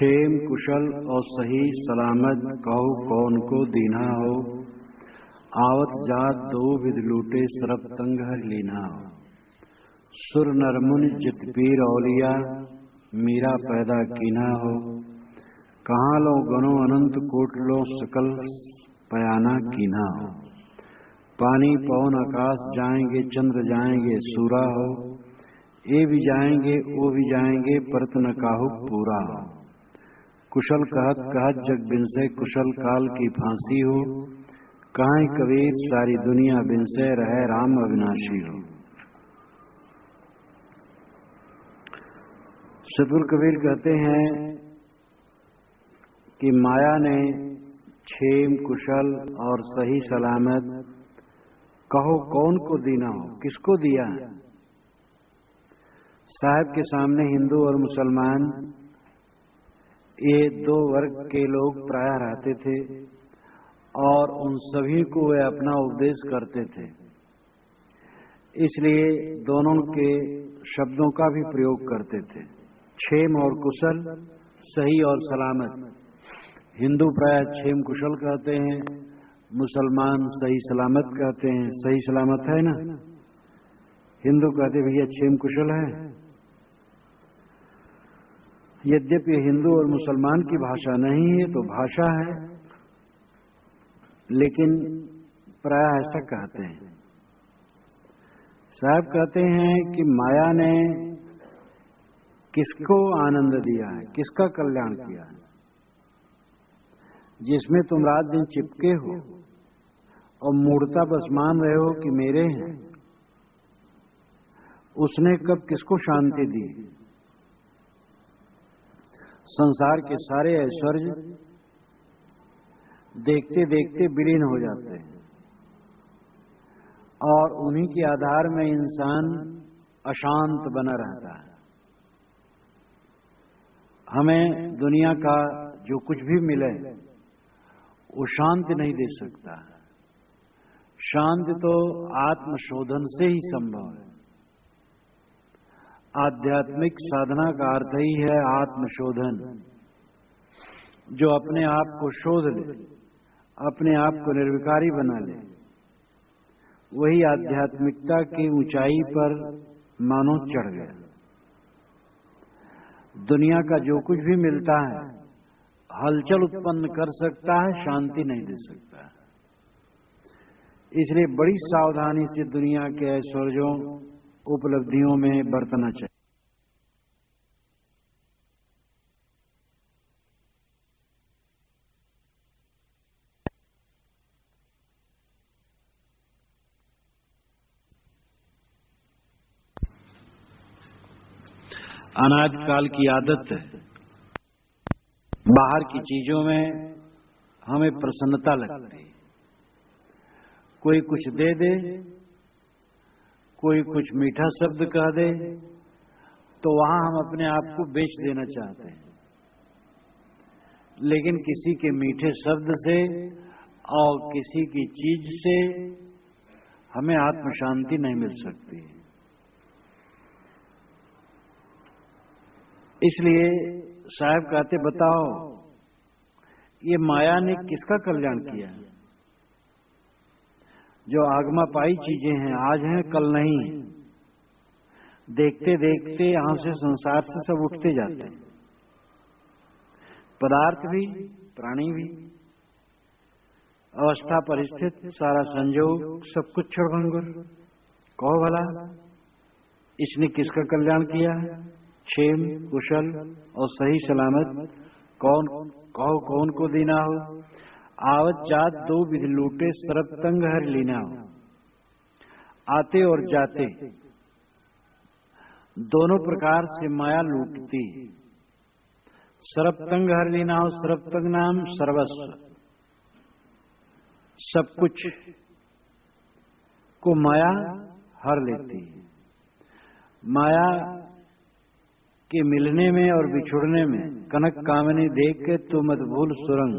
क्षेम कुशल और सही सलामत कहो कौन को दीना हो। आवत जात दो विध लूटे सरब तंग हर लीना हो। सुर नरमुन जित पीर औलिया मीरा पैदा कीना हो। कहाँ लो गनो अनंत कोट लो सकल पयाना कीना हो। पानी पवन आकाश जाएंगे चंद्र जाएंगे सूरा हो। ये भी जाएंगे वो भी जाएंगे परत न काहु पूरा हो। कुशल कहत कहत जग बिनसे कुशल काल की फांसी हो। कहाँ कबीर सारी दुनिया बिनसे रहे राम अविनाशी हो। सतगुरु कबीर कहते हैं कि माया ने क्षेम कुशल और सही सलामत कहो कौन को दीना हो, किसको दिया है। साहब के सामने हिंदू और मुसलमान ये दो वर्ग के लोग प्राय रहते थे और उन सभी को वे अपना उपदेश करते थे, इसलिए दोनों के शब्दों का भी प्रयोग करते थे, क्षेम और कुशल, सही और सलामत। हिंदू प्राय क्षेम कुशल कहते हैं, मुसलमान सही सलामत कहते हैं। सही सलामत है ना, हिंदू कहते भैया क्षेम कुशल है। यद्यपि हिंदू और मुसलमान की भाषा नहीं है तो भाषा है, लेकिन प्राय ऐसा कहते हैं। साहब कहते हैं कि माया ने किसको आनंद दिया है, किसका कल्याण किया है। जिसमें तुम रात दिन चिपके हो और मूर्ता बस मान रहे हो कि मेरे हैं, उसने कब किसको शांति दी। संसार के सारे ऐश्वर्य देखते देखते विलीन हो जाते हैं और उन्हीं के आधार में इंसान अशांत बना रहता है। हमें दुनिया का जो कुछ भी मिले वो शांति नहीं दे सकता। शांति तो आत्मशोधन से ही संभव है। आध्यात्मिक साधना का अर्थ ही है आत्मशोधन। जो अपने आप को शोध ले, अपने आप को निर्विकारी बना ले, वही आध्यात्मिकता की ऊंचाई पर मानो चढ़ गया। दुनिया का जो कुछ भी मिलता है हलचल उत्पन्न कर सकता है, शांति नहीं दे सकता। इसलिए बड़ी सावधानी से दुनिया के ऐश्वर्यों उपलब्धियों में बरतना चाहिए। अनाज काल की आदत है, बाहर की चीजों में हमें प्रसन्नता लगती है। कोई कुछ दे दे, कोई कुछ मीठा शब्द कह दे, तो वहां हम अपने आप को बेच देना चाहते हैं। लेकिन किसी के मीठे शब्द से और किसी की चीज से हमें आत्म शांति नहीं मिल सकती। इसलिए साहब कहते बताओ ये माया ने किसका कल्याण किया है। जो आगमा पाई चीजें हैं, आज हैं कल नहीं, देखते देखते यहां से संसार से सब उठते जाते हैं। पदार्थ भी, प्राणी भी, अवस्था परिस्थिति सारा संयोग सब कुछ क्षणभंगुर। कहो भला इसने किसका कल्याण किया है। क्षेम कुशल और सही सलामत कौन कहो कौन को दीना हो। आवत जात दो विधि लूटे सरब तंग हर लीना हो। आते और जाते दोनों प्रकार से माया लूटती। सरब तंग हर लीना हो, सरब तंग नाम सर्वस्व, सब कुछ को माया हर लेती है। माया के मिलने में और बिछुड़ने में कनक कामनी देख के तू मत भूल सुरंग।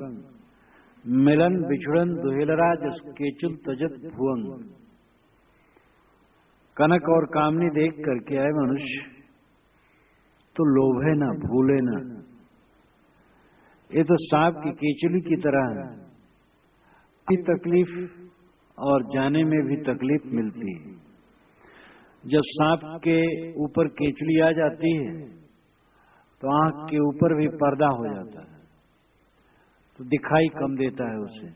मिलन बिछुड़न दुहेलरा जस केचुल तजत भुवंग। कनक और कामनी देख करके आए मनुष्य तो लोभे ना, भूले ना। ये तो सांप की केचुली की तरह है, भी तकलीफ और जाने में भी तकलीफ मिलती है। जब सांप के ऊपर केचुली आ जाती है तो आंख के ऊपर भी पर्दा हो जाता है, तो दिखाई कम देता है उसे,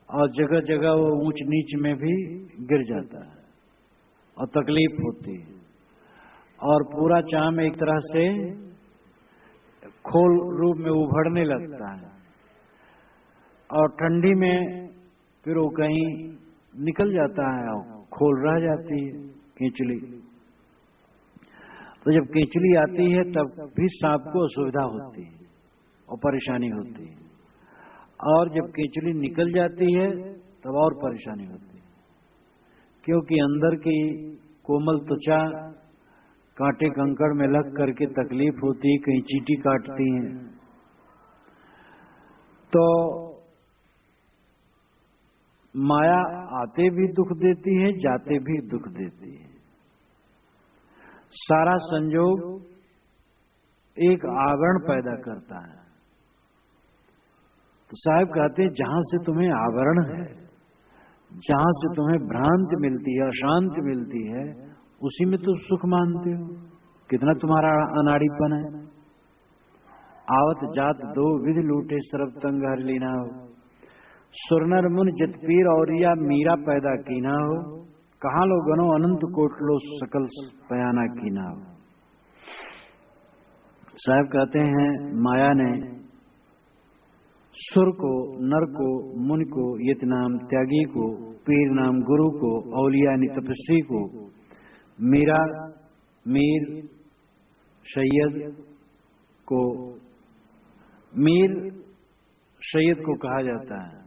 और जगह जगह वो ऊंच नीच में भी गिर जाता है और तकलीफ होती है, और पूरा चाम एक तरह से खोल रूप में उभरने लगता है, और ठंडी में फिर वो कहीं निकल जाता है और खोल रह जाती है केंचुली। तो जब केंचुली आती है तब भी सांप को असुविधा होती है और परेशानी होती है, और जब केंचुली निकल जाती है तब और परेशानी होती है, क्योंकि अंदर की कोमल त्वचा कांटे कंकड़ में लग करके तकलीफ होती है, कहीं चींटी काटती हैं। तो माया आते भी दुख देती है, जाते भी दुख देती है। सारा संयोग एक आवरण पैदा करता है। तो साहब कहते हैं जहां से तुम्हें आवरण है, जहां से तुम्हें भ्रांति मिलती है, अशांति मिलती है, उसी में तुम सुख मानते हो। कितना तुम्हारा अनाड़ीपन है। आवत जात दो विधि लूटे सरब तंग हर लीना हो, सुरनर मुन जित पीर और या मीरा पैदा कीना हो, कहाँ लो गनो अनंत कोट लो सकल पयाना कीना हो। साहब कहते हैं माया ने सुर को, नर को, मुन को, यत नाम त्यागी को, पीर नाम गुरु को, औलिया यानी तपस्वी को, मीरा मीर सैयद को, मीर सैयद को कहा जाता है।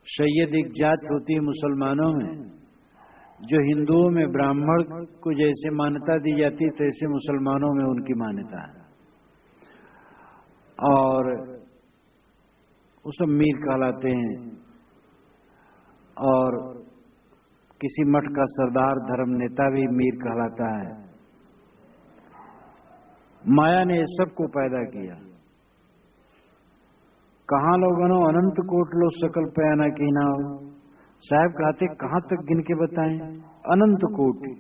सैयद एक जात होती है मुसलमानों में, जो हिंदुओं में ब्राह्मण को जैसे मान्यता दी जाती है तैसे मुसलमानों में उनकी मान्यता है, और वो सब मीर कहलाते हैं। और किसी मठ का सरदार धर्म नेता भी मीर कहलाता है। माया ने सबको पैदा किया। कहाँ लोगों अनंत कोट लो सकल पयाना कीना हो। साहब कहते कहां तक गिन के बताएं? अनंत कोटि,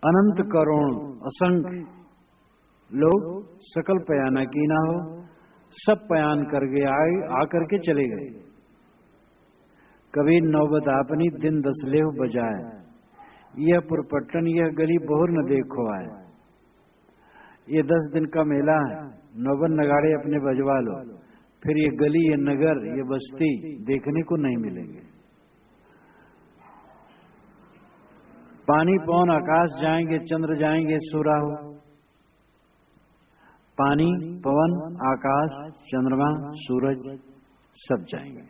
अनंत करोड़, असंख्य लोग सकल पयाना कीना हो, सब पयान कर गए, आकर के चले गए। कभी नौबत आपनी दिन 10 लेह बजाए, यह पुरपट्टन यह गली बहुर न देखो आए। ये 10 दिन का मेला है, नौबत नगाड़े अपने बजवा लो, फिर ये गली, ये नगर, ये बस्ती देखने को नहीं मिलेंगे। पानी पवन आकाश जाएंगे, चंद्र जाएंगे, सूरा हो। पानी, पवन, आकाश, चंद्रमा, सूरज सब जाएंगे।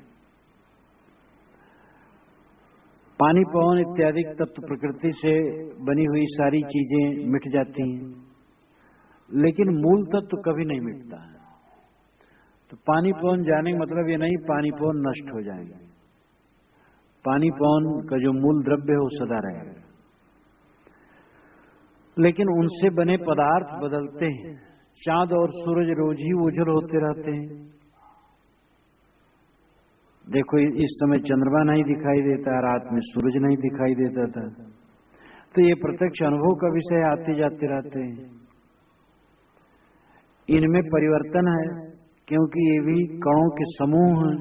पानी, पवन इत्यादि तत्व प्रकृति से बनी हुई सारी चीजें मिट जाती हैं, लेकिन मूल तत्व कभी नहीं मिटता है। तो पानी पवन जाने का मतलब ये नहीं पानी पवन नष्ट हो जाएगा। पानी पवन का जो मूल द्रव्य है वो सदा रहेगा, लेकिन उनसे बने पदार्थ बदलते हैं। चांद और सूरज रोज ही उजल होते रहते हैं। देखो इस समय चंद्रमा नहीं दिखाई देता, रात में सूरज नहीं दिखाई देता था। तो ये प्रत्यक्ष अनुभव का विषय आते जाते रहते हैं। इनमें परिवर्तन है, क्योंकि ये भी कणों के समूह हैं,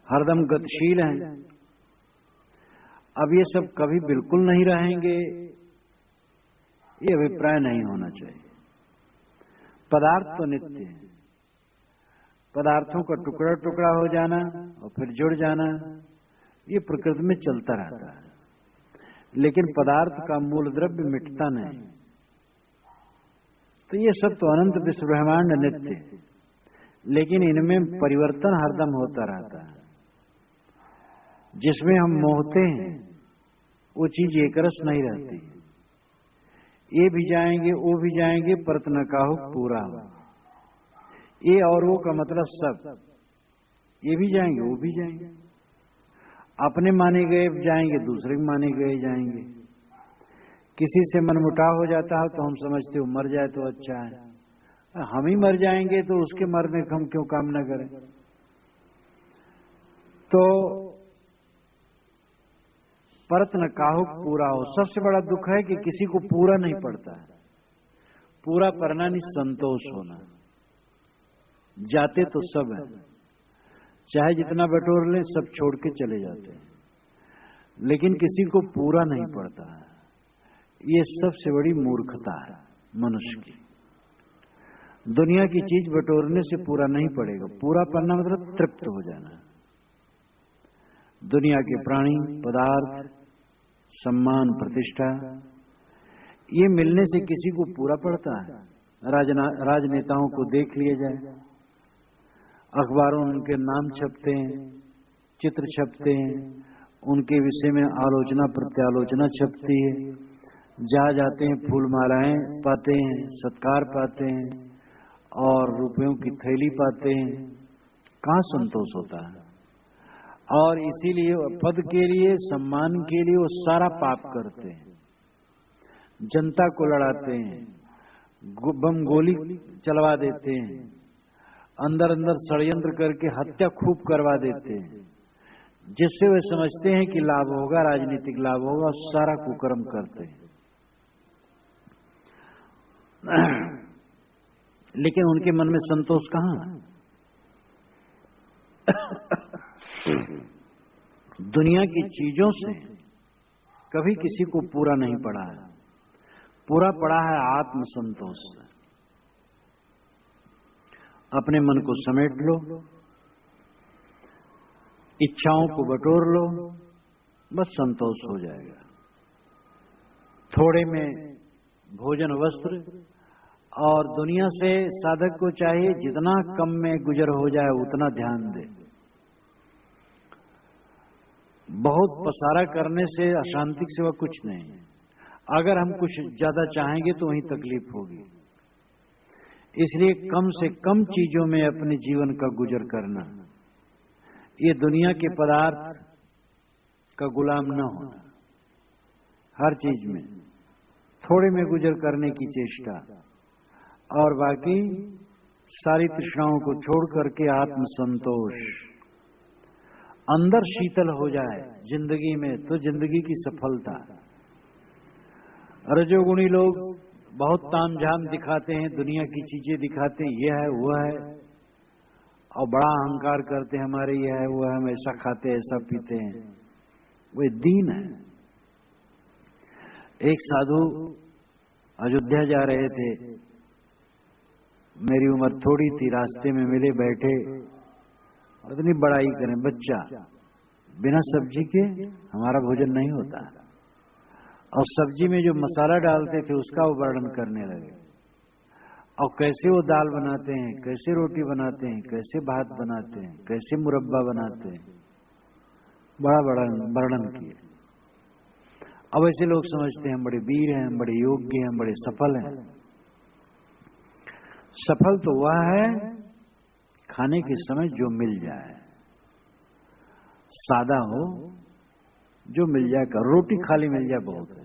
हरदम गतिशील हैं। अब ये सब कभी बिल्कुल नहीं रहेंगे, ये अभिप्राय नहीं होना चाहिए। पदार्थ तो नित्य है, पदार्थों का टुकड़ा टुकड़ा हो जाना और फिर जुड़ जाना ये प्रकृति में चलता रहता है, लेकिन पदार्थ का मूल द्रव्य मिटता नहीं। तो ये सब तो अनंत विश्व ब्रह्मांड नित्य है, लेकिन इनमें परिवर्तन हरदम होता रहता है। जिसमें हम मोहते हैं वो चीज एक रस नहीं रहती। ये भी जाएंगे, वो भी जाएंगे, परत न काहू पूरा हो। ये और वो का मतलब सब, ये भी जाएंगे, वो भी जाएंगे। अपने माने गए जाएंगे, दूसरे भी माने गए जाएंगे। किसी से मनमुटाव हो जाता है तो हम समझते हो मर जाए तो अच्छा है, हम ही मर जाएंगे तो उसके मरने का हम क्यों कामना करें। तो परत न काहुक पूरा हो। सबसे बड़ा दुख है कि किसी को पूरा नहीं पड़ता है। पूरा पड़ना नहीं, संतोष होना। जाते तो सब है, चाहे जितना बटोर लें सब छोड़ के चले जाते हैं, लेकिन किसी को पूरा नहीं पड़ता है। ये सबसे बड़ी मूर्खता है मनुष्य की। दुनिया की चीज बटोरने से पूरा नहीं पड़ेगा। पूरा पड़ना मतलब तृप्त हो जाना। दुनिया के प्राणी, पदार्थ, सम्मान, प्रतिष्ठा, ये मिलने से किसी को पूरा पड़ता है। राजनेताओं को देख लिया जाए, अखबारों में उनके नाम छपते हैं, चित्र छपते हैं, उनके विषय में आलोचना प्रत्यालोचना छपती है। जहाँ जाते हैं फूल मालाएं पाते हैं, सत्कार पाते हैं और रुपयों की थैली पाते हैं। कहाँ संतोष होता है। और इसीलिए पद के लिए, सम्मान के लिए वो सारा पाप करते हैं। जनता को लड़ाते हैं, बम गोली चलवा देते हैं, अंदर अंदर षड्यंत्र करके हत्या खूब करवा देते हैं, जिससे वे समझते हैं कि लाभ होगा, राजनीतिक लाभ होगा, और सारा कुकर्म करते हैं। लेकिन उनके मन में संतोष कहां है। दुनिया की चीजों से कभी किसी को पूरा नहीं पड़ा है। पूरा पड़ा है आत्मसंतोष से। अपने मन को समेट लो, इच्छाओं को बटोर लो, बस संतोष हो जाएगा। थोड़े में भोजन, वस्त्र, और दुनिया से साधक को चाहिए जितना कम में गुजर हो जाए उतना ध्यान दे। बहुत पसारा करने से अशांति के सिवा कुछ नहीं है। अगर हम कुछ ज्यादा चाहेंगे तो वहीं तकलीफ होगी। इसलिए कम से कम चीजों में अपने जीवन का गुजर करना, ये दुनिया के पदार्थ का गुलाम न होना, हर चीज में थोड़े में गुजर करने की चेष्टा, और बाकी सारी तृष्णाओं को छोड़ करके आत्मसंतोष। अंदर शीतल हो जाए जिंदगी में तो जिंदगी की सफलता। रजोगुणी लोग बहुत तामझाम दिखाते हैं, दुनिया की चीजें दिखाते हैं, यह है वो है, और बड़ा अहंकार करते हैं, हमारे यह है वो है, हम ऐसा खाते हैं, ऐसा पीते हैं। वो दीन है। एक साधु अयोध्या जा रहे थे, मेरी उम्र थोड़ी थी, रास्ते में मिले, बैठे, इतनी बड़ाई करें, बच्चा, बिना सब्जी के हमारा भोजन नहीं होता। और सब्जी में जो मसाला डालते थे उसका वो वर्णन करने लगे, और कैसे वो दाल बनाते हैं, कैसे रोटी बनाते हैं, कैसे भात बनाते हैं, कैसे मुरब्बा बनाते हैं, बड़ा बड़ा वर्णन किए। अब ऐसे लोग समझते हैं हम बड़े वीर हैं, हम बड़े योग्य हैं, हम बड़े सफल हैं। सफल तो वह है खाने के समय जो मिल जाए, सादा हो, जो मिल जाए का, रोटी खाली मिल जाए बहुत है।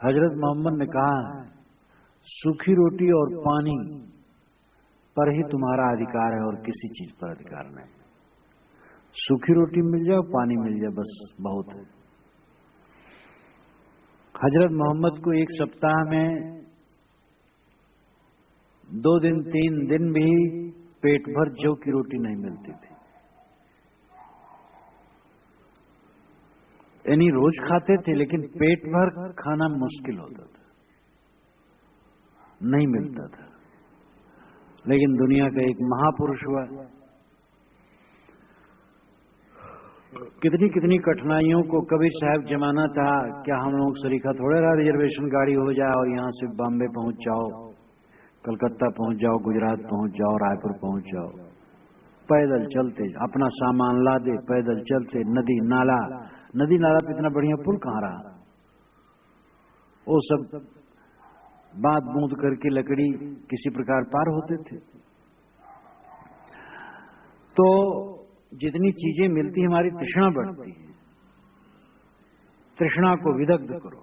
हजरत मोहम्मद ने कहा है, सूखी रोटी और पानी पर ही तुम्हारा अधिकार है और किसी चीज पर अधिकार नहीं। सूखी रोटी मिल जाए, पानी मिल जाए, बस बहुत है। हजरत मोहम्मद को एक सप्ताह में 2 दिन 3 दिन भी पेट भर जौ की रोटी नहीं मिलती थी। यानी रोज खाते थे लेकिन पेट भर खाना मुश्किल होता था, नहीं मिलता था। लेकिन दुनिया का एक महापुरुष हुआ, कितनी कितनी कठिनाइयों को कबीर साहब जमाना था। क्या हम लोग सरीखा थोड़े रहा, रिजर्वेशन गाड़ी हो जाए और यहां से बॉम्बे पहुंच जाओ, कलकत्ता पहुंच जाओ, गुजरात पहुंच जाओ, रायपुर पहुंच जाओ। पैदल चलते, अपना सामान लादे, पैदल चलते, नदी नाला पे इतना बढ़िया पुल कहां रहा। वो सब बांध बूंद करके लकड़ी किसी प्रकार पार होते थे। तो जितनी चीजें मिलती, हमारी तृष्णा बढ़ती है। तृष्णा को विदग्ध करो।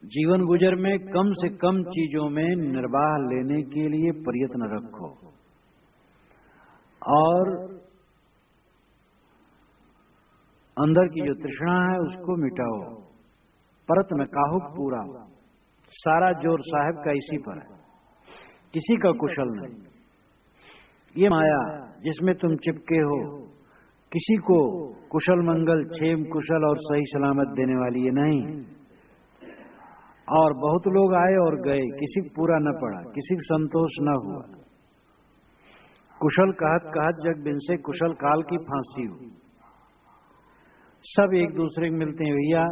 जीवन गुजर में कम से कम चीजों में निर्वाह लेने के लिए प्रयत्न रखो और अंदर की जो तृष्णा है उसको मिटाओ। परत में काहुक पूरा, सारा जोर साहब का इसी पर है, किसी का कुशल नहीं। ये माया जिसमें तुम चिपके हो, किसी को कुशल मंगल क्षेम कुशल और सही सलामत देने वाली ये नहीं। और बहुत लोग आए और गए, किसी को पूरा न पड़ा, किसी को संतोष न हुआ। कुशल कहत कहत जग बिन से कुशल काल की फांसी हो। सब एक दूसरे को मिलते हैं, भैया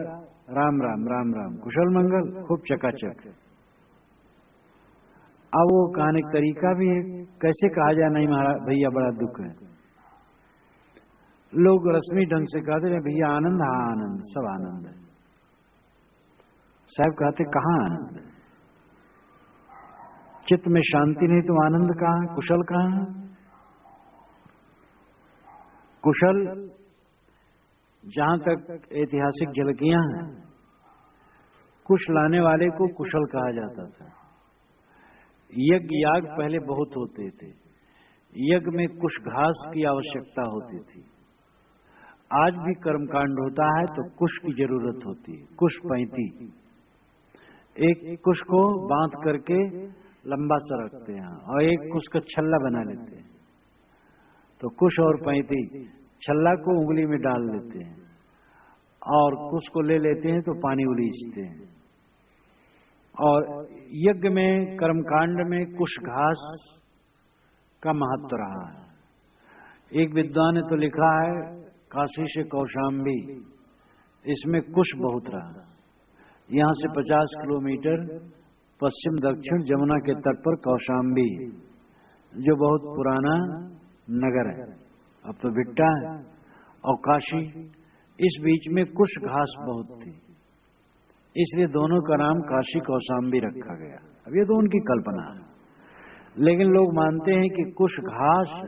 राम राम राम राम, कुशल मंगल, खूब चकाचक। अब वो कहने का तरीका भी है, कैसे कहा जाए नहीं महाराज भैया बड़ा दुख है। लोग रस्मी ढंग से कहते हैं भैया आनंद, हाँ आनंद, सब आनंद है। साहब कहते कहां आनंद है? चित्त में शांति नहीं तो आनंद कहां, कुशल कहां? कुशल जहां तक ऐतिहासिक झलकियां हैं, कुश लाने वाले को कुशल कहा जाता था। यज्ञ याग पहले बहुत होते थे, यज्ञ में कुश घास की आवश्यकता होती थी। आज भी कर्मकांड होता है तो कुश की जरूरत होती है, कुश पैंती। एक कुश को बांध करके लंबा सा रखते हैं और एक कुश का छल्ला बना लेते हैं। तो कुश और पैंती छल्ला को उंगली में डाल लेते हैं और कुश को ले लेते हैं तो पानी उलीचते हैं। और यज्ञ में कर्मकांड में कुश घास का महत्व रहा है। एक विद्वान ने तो लिखा है काशी से कौशाम्बी, इसमें कुश बहुत रहा। यहां से 50 किलोमीटर पश्चिम दक्षिण जमुना के तट पर कौशाम्बी, जो बहुत पुराना नगर है, अब तो भिट्टा है, और काशी, इस बीच में कुश घास बहुत थी, इसलिए दोनों का नाम काशी कौशाम्बी रखा गया। अब ये तो उनकी कल्पना है, लेकिन लोग मानते हैं कि कुश घास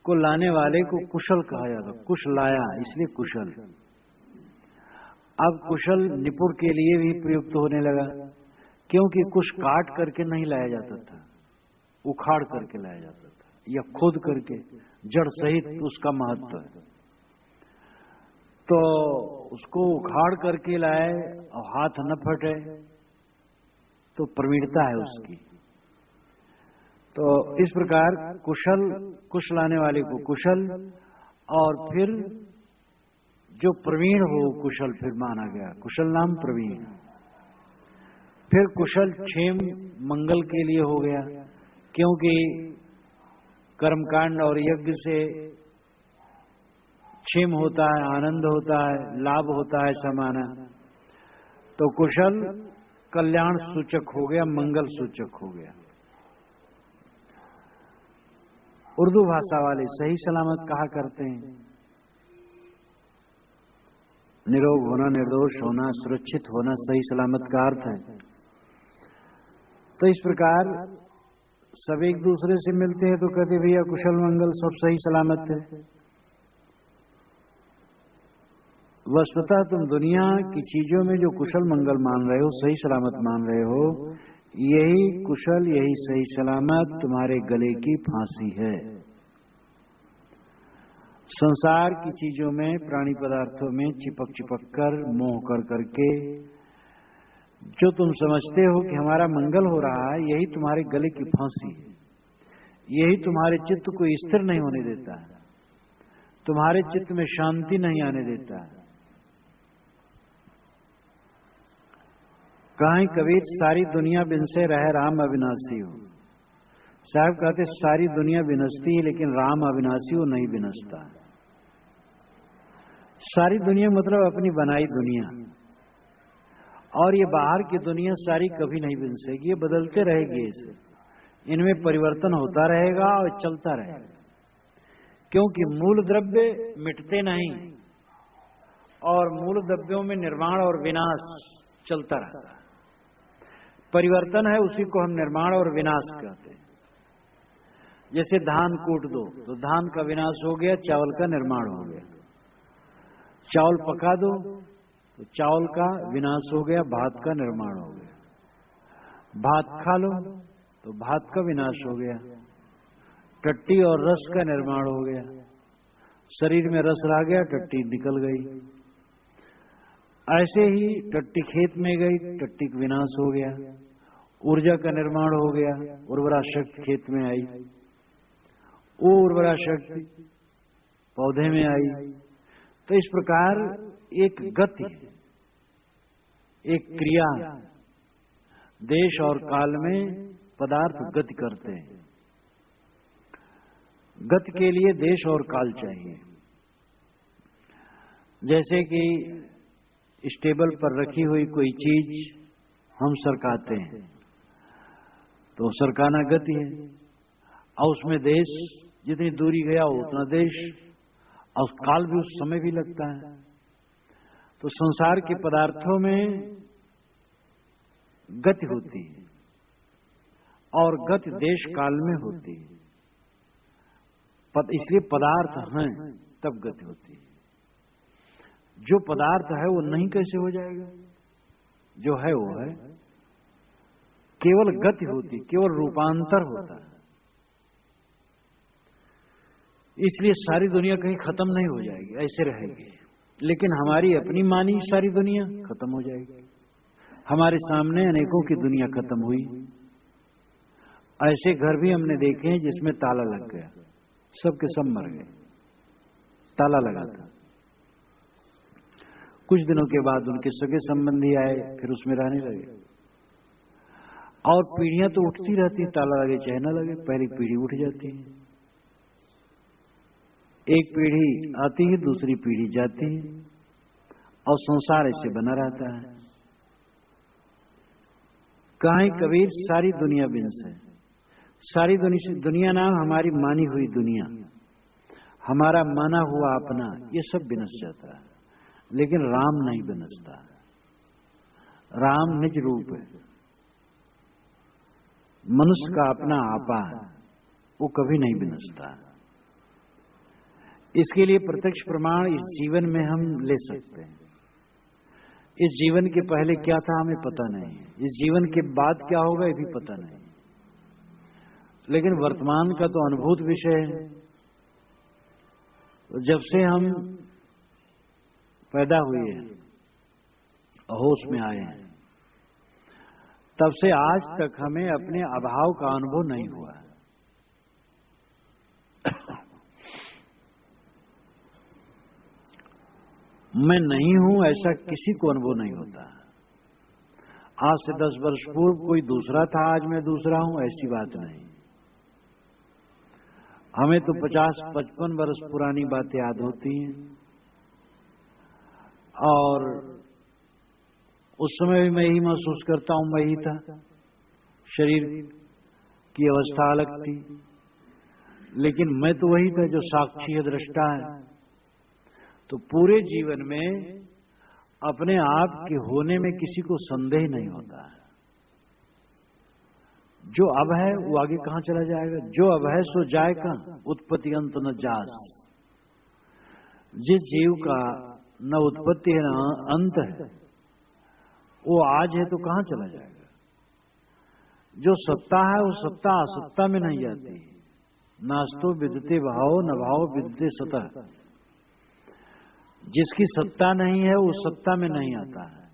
को लाने वाले को कुशल कहा जाता, कुश लाया इसलिए कुशल। अब कुशल निपुण के लिए भी प्रयुक्त होने लगा, क्योंकि कुश काट करके नहीं लाया जाता था, उखाड़ करके लाया जाता था या खोद करके जड़ सहित, उसका महत्व है। तो उसको उखाड़ करके लाए और हाथ न फटे तो प्रवीणता है उसकी। तो इस प्रकार कुशल, कुश लाने वाले को कुशल, और फिर जो प्रवीण हो कुशल फिर माना गया, कुशल नाम प्रवीण। फिर कुशल क्षेम मंगल के लिए हो गया, क्योंकि कर्मकांड और यज्ञ से क्षेम होता है, आनंद होता है, लाभ होता है समाना। तो कुशल कल्याण सूचक हो गया, मंगल सूचक हो गया। उर्दू भाषा वाले सही सलामत कहा करते हैं, निरोग होना, निर्दोष होना, सुरक्षित होना सही सलामत का अर्थ है। तो इस प्रकार सब एक दूसरे से मिलते हैं तो कहते भैया कुशल मंगल, सब सही सलामत है। वस्तुतः तुम दुनिया की चीजों में जो कुशल मंगल मान रहे हो, सही सलामत मान रहे हो, यही कुशल, यही सही सलामत तुम्हारे गले की फांसी है। संसार की चीजों में, प्राणी पदार्थों में चिपक चिपक कर, मोह कर करके जो तुम समझते हो कि हमारा मंगल हो रहा है, यही तुम्हारे गले की फांसी है। यही तुम्हारे चित्त को स्थिर नहीं होने देता है, तुम्हारे चित्त में शांति नहीं आने देता है। कहीं कबीर सारी दुनिया बिनसे रहे राम अविनाशी हो। साहब कहते सारी दुनिया बिनसती है लेकिन राम अविनाशी हो नहीं बिनसता। सारी दुनिया मतलब अपनी बनाई दुनिया, और ये बाहर की दुनिया सारी कभी नहीं बिनसेगी, ये बदलते रहेगी। इसे इनमें परिवर्तन होता रहेगा और चलता रहेगा, क्योंकि मूल द्रव्य मिटते नहीं और मूल द्रव्यों में निर्माण और विनाश चलता रहता है। परिवर्तन है, उसी को हम निर्माण और विनाश कहते हैं। जैसे धान कूट दो तो धान का विनाश हो गया, चावल का निर्माण हो गया। चावल पका दो तो चावल का विनाश हो गया, भात का निर्माण हो गया। भात खा लो तो भात का विनाश हो गया, टट्टी और रस का निर्माण हो गया। शरीर में रस रह गया, टट्टी निकल गई। ऐसे ही टट्टी खेत में गई, टट्टी का विनाश हो गया, ऊर्जा का निर्माण हो गया, उर्वरा शक्ति खेत में आई, वो उर्वरा शक्ति पौधे में आई। तो इस प्रकार एक गति, एक क्रिया, देश और काल में पदार्थ गति करते हैं। गति के लिए देश और काल चाहिए। जैसे कि स्टेबल पर रखी हुई कोई चीज हम सरकाते हैं तो सरकाना गति है, और उसमें देश जितनी दूरी गया उतना देश, और काल भी उस समय भी लगता है। तो संसार के पदार्थों में गति होती है, और गति देश काल में होती है। इसलिए पदार्थ हैं तब गति होती है। जो पदार्थ है वो नहीं कैसे हो जाएगा? जो है वो है। केवल गति होती, केवल रूपांतर होता है। इसलिए सारी दुनिया कहीं खत्म नहीं हो जाएगी, ऐसे रहेगी। लेकिन हमारी अपनी मानी सारी दुनिया खत्म हो जाएगी। हमारे सामने अनेकों की दुनिया खत्म हुई। ऐसे घर भी हमने देखे हैं जिसमें ताला लग गया, सबके सब मर गए, ताला लगा था। कुछ दिनों के बाद उनके सगे संबंधी आए, फिर उसमें रहने लगे, और पीढ़ियां तो उठती रहती, ताला लगे चाहे न लगे, पहली पीढ़ी उठ जाती है। एक पीढ़ी आती है, दूसरी पीढ़ी जाती है, और संसार ऐसे बना रहता है। कहीं कबीर सारी दुनिया बिंस है। सारी दुनिया नाम हमारी मानी हुई दुनिया, हमारा माना हुआ अपना, ये सब बिनस जाता है, लेकिन राम नहीं बिनसता। राम निज रूप है, मनुष्य का अपना आपा है, वो कभी नहीं बिनसता। इसके लिए प्रत्यक्ष प्रमाण इस जीवन में हम ले सकते हैं। इस जीवन के पहले क्या था हमें पता नहीं, इस जीवन के बाद क्या होगा ये भी पता नहीं, लेकिन वर्तमान का तो अनुभूत विषय है। तो जब से हम पैदा हुए हैं, होश में आए हैं, तब से आज तक हमें अपने अभाव का अनुभव नहीं हुआ। मैं नहीं हूं ऐसा किसी को अनुभव नहीं होता। आज से 10 वर्ष पूर्व कोई दूसरा था, आज मैं दूसरा हूं, ऐसी बात नहीं। हमें तो 50-55 वर्ष पुरानी बातें याद होती हैं, और उस समय भी मैं यही महसूस करता हूं मैं ही था। शरीर की अवस्था अलग थी, लेकिन मैं तो वही था जो साक्षी है, दृष्टा है। तो पूरे जीवन में अपने आप के होने में किसी को संदेह नहीं होता है। जो अब है वो आगे कहां चला जाएगा? जो अब है सो जाए कहां? उत्पत्ति अंत न जास। जिस जीव का न उत्पत्ति है न अंत है, वो आज है तो कहां चला जाएगा? जो सत्ता है वो सत्ता असत्ता में नहीं जाती। नास्तो विदते भाव न भाव विदते सतः। जिसकी सत्ता नहीं है वो सत्ता में नहीं आता है,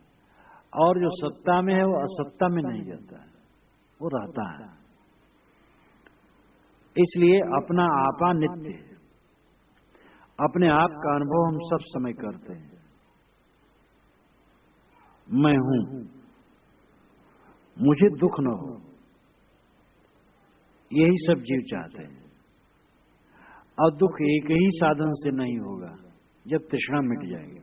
और जो सत्ता में है वो असत्ता में नहीं जाता है, वो रहता है। इसलिए अपना आपा नित्य है। अपने आप का अनुभव हम सब समय करते हैं। मैं हूं, मुझे दुख न हो, यही सब जीव चाहते हैं। और दुख एक ही साधन से नहीं होगा, जब तृष्णा मिट जाएगी।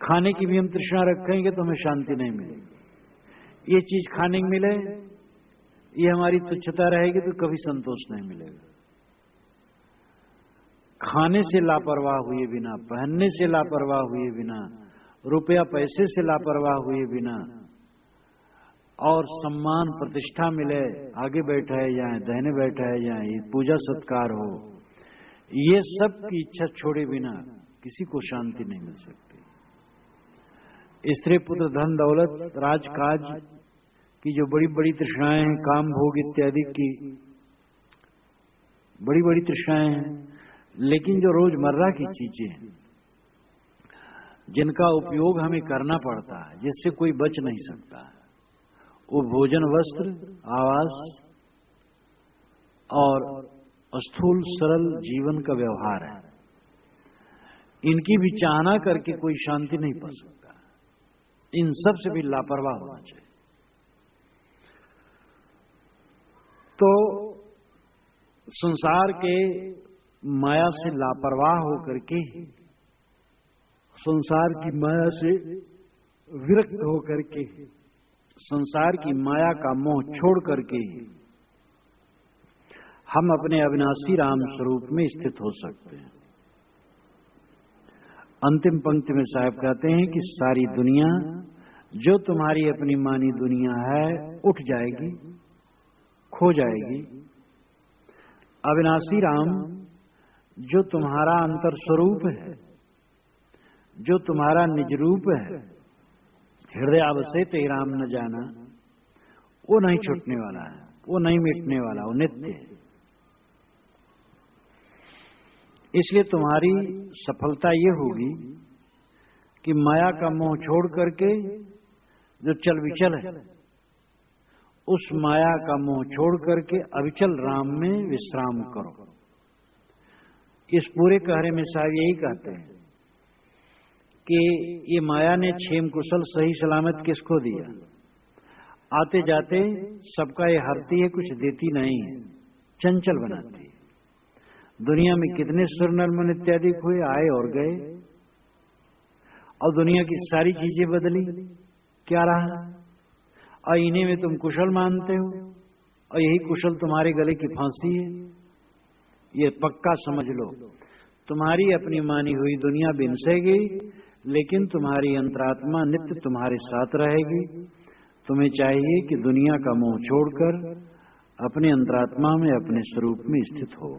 खाने की भी हम तृष्णा रखेंगे तो हमें शांति नहीं मिलेगी। ये चीज खाने को मिले, ये हमारी तुच्छता रहेगी तो कभी संतोष नहीं मिलेगा। खाने से लापरवाह हुए बिना, पहनने से लापरवाह हुए बिना, रुपया पैसे से लापरवाह हुए बिना, और सम्मान प्रतिष्ठा मिले, आगे बैठाए जाए, दाहिने बैठाए जाए, पूजा सत्कार हो, ये सब की इच्छा छोड़े बिना किसी को शांति नहीं मिल सकती। स्त्री पुत्र धन दौलत राजकाज की जो बड़ी बड़ी तृष्णाएं हैं, काम भोग इत्यादि की बड़ी बड़ी तृष्णाएं हैं, लेकिन जो रोजमर्रा की चीजें हैं जिनका उपयोग हमें करना पड़ता है, जिससे कोई बच नहीं सकता, वो भोजन वस्त्र आवास और स्थूल सरल जीवन का व्यवहार है। इनकी भी चाहना करके कोई शांति नहीं पा सकता। इन सब से भी लापरवाह होना चाहिए। तो संसार के माया से लापरवाह होकर के, संसार की माया से विरक्त होकर के, संसार की माया का मोह छोड़ करके हम अपने अविनाशी राम स्वरूप में स्थित हो सकते हैं। अंतिम पंक्ति में साहब कहते हैं कि सारी दुनिया जो तुम्हारी अपनी मानी दुनिया है उठ जाएगी, खो जाएगी। अविनाशी राम जो तुम्हारा अंतर स्वरूप है, जो तुम्हारा निज रूप है, हृदय अवसेत ही राम न जाना, वो नहीं छूटने वाला है, वो नहीं मिटने वाला, वो नित्य है। इसलिए तुम्हारी सफलता ये होगी कि माया का मोह छोड़ करके जो चल विचल है, उस माया का मोह छोड़ करके अविचल राम में विश्राम करो। इस पूरे कहरे में साहब यही कहते हैं कि ये माया ने क्षेम कुशल सही सलामत किसको दिया? आते जाते सबका ये हरती है, कुछ देती नहीं है, चंचल बनाती है। दुनिया में कितने सुर नरमन इत्यादि हुए, आए और गए, और दुनिया की सारी चीजें बदली, क्या रहा? और इन्हें में तुम कुशल मानते हो, और यही कुशल तुम्हारे गले की फांसी है। ये पक्का समझ लो, तुम्हारी अपनी मानी हुई दुनिया बिनसेगी, लेकिन तुम्हारी अंतरात्मा नित्य तुम्हारे साथ रहेगी। तुम्हें चाहिए कि दुनिया का मोह छोड़कर अपने अंतरात्मा में, अपने स्वरूप में स्थित हो।